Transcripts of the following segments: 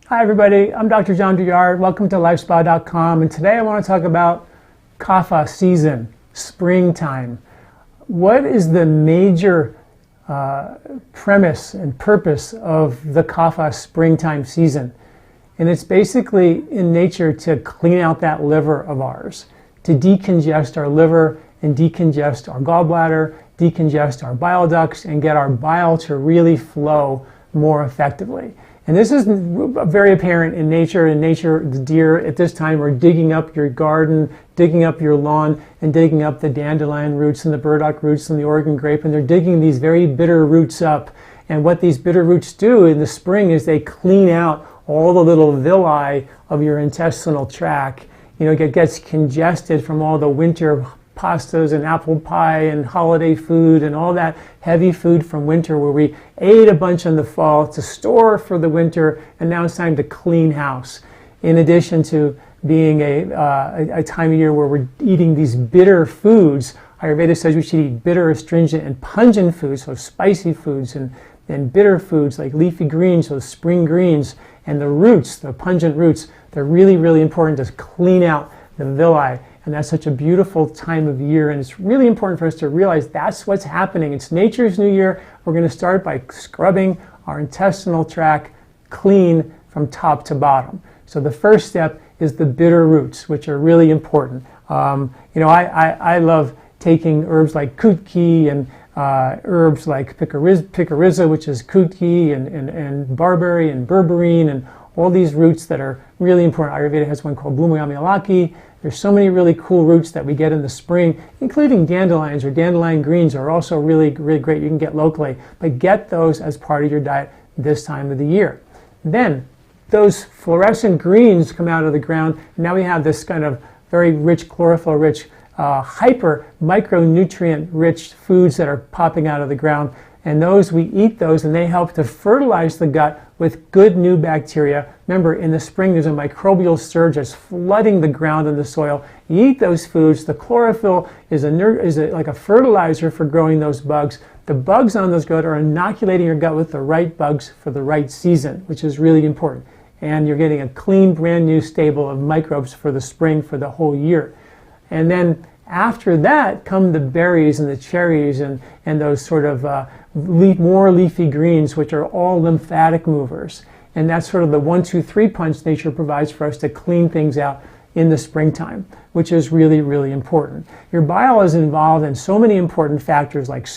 Hi everybody, I'm Dr. John Douillard. Welcome to LifeSpa.com, and today I want to talk about kapha season, springtime. What is the major premise and purpose of the kapha springtime season? And it's basically in nature to clean out that liver of ours, to decongest our liver and decongest our gallbladder, decongest our bile ducts, and get our bile to really flow more effectively. And this is very apparent in nature. In nature, the deer at this time are digging up your garden, digging up your lawn, and digging up the dandelion roots and the burdock roots and the Oregon grape, and they're digging these very bitter roots up. And what these bitter roots do in the spring is they clean out all the little villi of your intestinal tract. You know, it gets congested from all the winter pastas and apple pie and holiday food and all that heavy food from winter where we ate a bunch in the fall to store for the winter, and now it's time to clean house. In addition to being a time of year where we're eating these bitter foods, Ayurveda says we should eat bitter, astringent, and pungent foods, so spicy foods and bitter foods like leafy greens, so spring greens, and the roots, the pungent roots, they're really, really important to clean out the villi. And that's such a beautiful time of year, and it's really important for us to realize that's what's happening. It's nature's new year. We're going to start by scrubbing our intestinal tract clean from top to bottom. So the first step is the bitter roots, which are really important. I love taking herbs like kutki and herbs like picariza, which is kutki, and barberry and berberine, and all these roots that are really important. Ayurveda has one called blumuyamalaki. There's so many really cool roots that we get in the spring, including dandelions or dandelion greens are also really, really great. You can get locally, but get those as part of your diet this time of the year. Then those fluorescent greens come out of the ground. And now we have this kind of very rich, chlorophyll-rich, hyper micronutrient-rich foods that are popping out of the ground. And those, we eat those, and they help to fertilize the gut with good new bacteria. Remember, in the spring, there's a microbial surge that's flooding the ground and the soil. You eat those foods. The chlorophyll is like a fertilizer for growing those bugs. The bugs on those gut are inoculating your gut with the right bugs for the right season, which is really important. And you're getting a clean, brand new stable of microbes for the spring, for the whole year. And then after that come the berries and the cherries and those sort of more leafy greens, which are all lymphatic movers. And that's sort of the 1, 2, 3 punch nature provides for us to clean things out in the springtime, which is really, really important. Your bile is involved in so many important factors like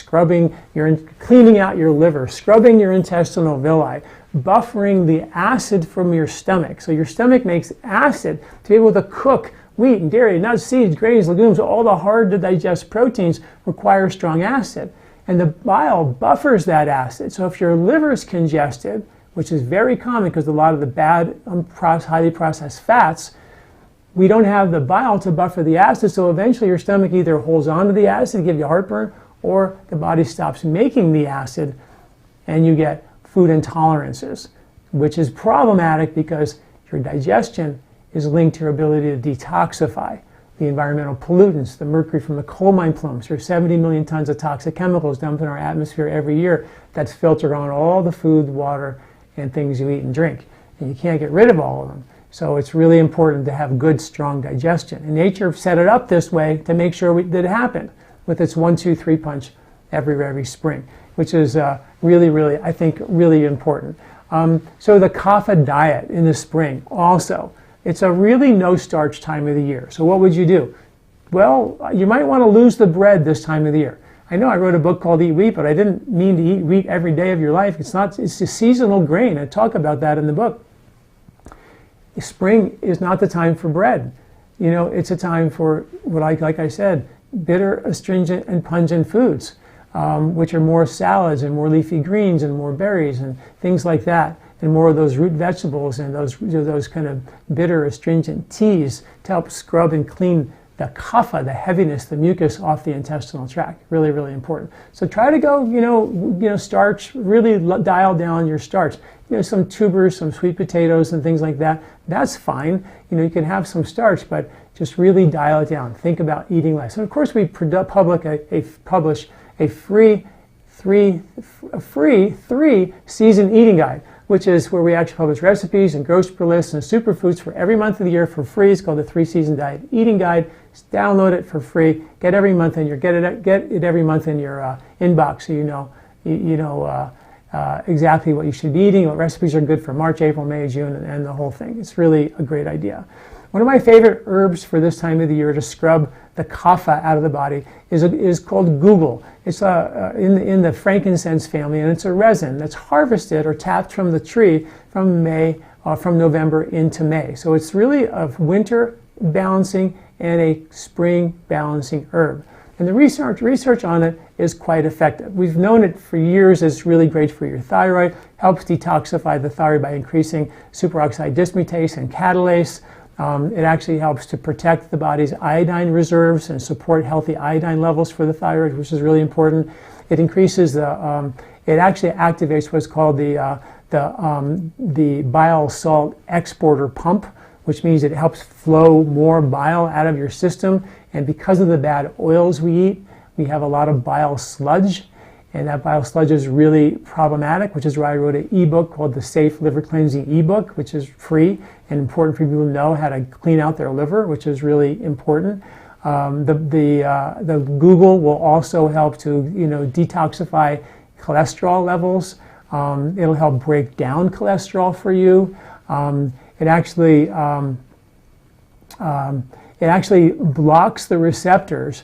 cleaning out your liver, scrubbing your intestinal villi, buffering the acid from your stomach. So your stomach makes acid to be able to cook wheat and dairy, nuts, seeds, grains, legumes. All the hard to digest proteins require strong acid. And the bile buffers that acid. So if your liver is congested, which is very common because a lot of the bad, highly processed fats, we don't have the bile to buffer the acid, so eventually your stomach either holds on to the acid to give you heartburn, or the body stops making the acid and you get food intolerances, which is problematic because your digestion is linked to your ability to detoxify the environmental pollutants, the mercury from the coal mine plumes. There's 70 million tons of toxic chemicals dumped in our atmosphere every year that's filtered on all the food, water, and things you eat and drink. And you can't get rid of all of them. So it's really important to have good, strong digestion. And nature set it up this way to make sure that it happened with its 1, 2, 3 punch every spring, which is really, really, I think, really important. So the kapha diet in the spring also. It's a really no-starch time of the year. So what would you do? Well, you might want to lose the bread this time of the year. I know I wrote a book called Eat Wheat, but I didn't mean to eat wheat every day of your life. It's a seasonal grain. I talk about that in the book. Spring is not the time for bread. You know, it's a time for, like I said, bitter, astringent, and pungent foods, which are more salads and more leafy greens and more berries and things like that, and more of those root vegetables and those kind of bitter, astringent teas to help scrub and clean the kapha, the heaviness, the mucus off the intestinal tract. Really, really important. So try to go, starch, really dial down your starch. Some tubers, some sweet potatoes and things like that. That's fine. You can have some starch, but just really dial it down. Think about eating less. And of course, we publish a free 3-season eating guide which is where we actually publish recipes and grocery lists and superfoods for every month of the year for free. It's called the 3-Season Diet Eating Guide. Just download it for free. Get it every month in your inbox, so you know exactly what you should be eating, what recipes are good for March, April, May, June, and the whole thing. It's really a great idea. One of my favorite herbs for this time of the year to scrub the kapha out of the body is called Google. It's in the frankincense family, and it's a resin that's harvested or tapped from the tree from November into May. So it's really a winter balancing and a spring balancing herb. And the research on it is quite effective. We've known it for years. It's really great for your thyroid, helps detoxify the thyroid by increasing superoxide dismutase and catalase. It actually helps to protect the body's iodine reserves and support healthy iodine levels for the thyroid, which is really important. It increases it actually activates what's called the bile salt exporter pump, which means it helps flow more bile out of your system. And because of the bad oils we eat, we have a lot of bile sludge. And that bile sludge is really problematic, which is why I wrote an ebook called the Safe Liver Cleansing ebook, which is free and important for people to know how to clean out their liver, which is really important. The Google will also help to detoxify cholesterol levels. It'll help break down cholesterol for you. It actually blocks the receptors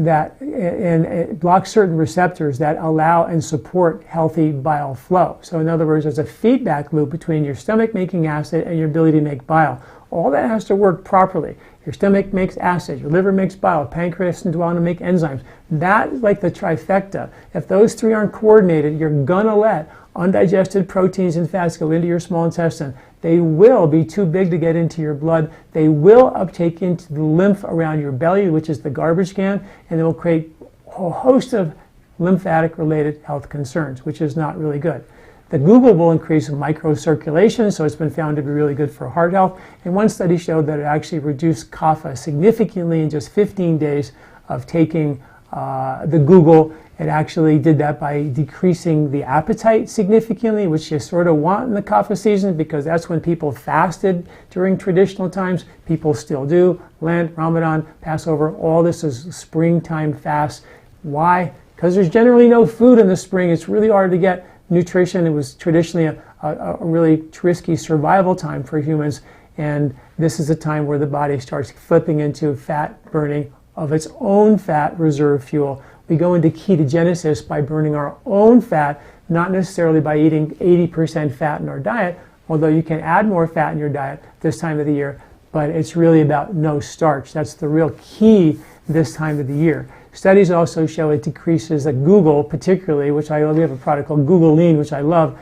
it blocks certain receptors that allow and support healthy bile flow. So in other words, there's a feedback loop between your stomach making acid and your ability to make bile. All that has to work properly. Your stomach makes acid, your liver makes bile, pancreas and want to make enzymes. That is like the trifecta. If those three aren't coordinated, you're gonna let undigested proteins and fats go into your small intestine. They will be too big to get into your blood. They will uptake into the lymph around your belly, which is the garbage can, and it will create a whole host of lymphatic-related health concerns, which is not really good. The Google will increase microcirculation, so it's been found to be really good for heart health. And one study showed that it actually reduced kapha significantly in just 15 days of taking the Google. It actually did that by decreasing the appetite significantly, which you sort of want in the kapha season because that's when people fasted during traditional times. People still do. Lent, Ramadan, Passover, all this is springtime fast. Why? Because there's generally no food in the spring. It's really hard to get nutrition. It was traditionally a really risky survival time for humans. And this is a time where the body starts flipping into fat burning of its own fat reserve fuel. We go into ketogenesis by burning our own fat, not necessarily by eating 80% fat in our diet, although you can add more fat in your diet this time of the year, but it's really about no starch. That's the real key this time of the year. Studies also show it decreases the Google, particularly, we have a product called Google Lean, which I love.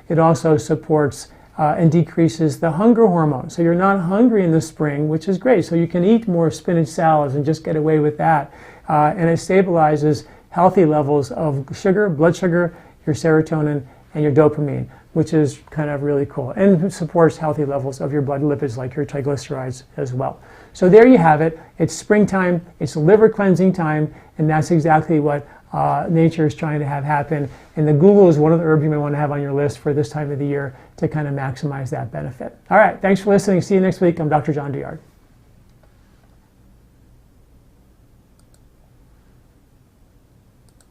It also supports and decreases the hunger hormone. So you're not hungry in the spring, which is great. So you can eat more spinach salads and just get away with that. And it stabilizes healthy levels of sugar, blood sugar, your serotonin, and your dopamine, which is kind of really cool. And it supports healthy levels of your blood lipids like your triglycerides as well. So there you have it. It's springtime, it's liver cleansing time, and that's exactly what nature is trying to have happen. And the Google is one of the herbs you may want to have on your list for this time of the year to kind of maximize that benefit. All right, thanks for listening. See you next week. I'm Dr. John Douillard.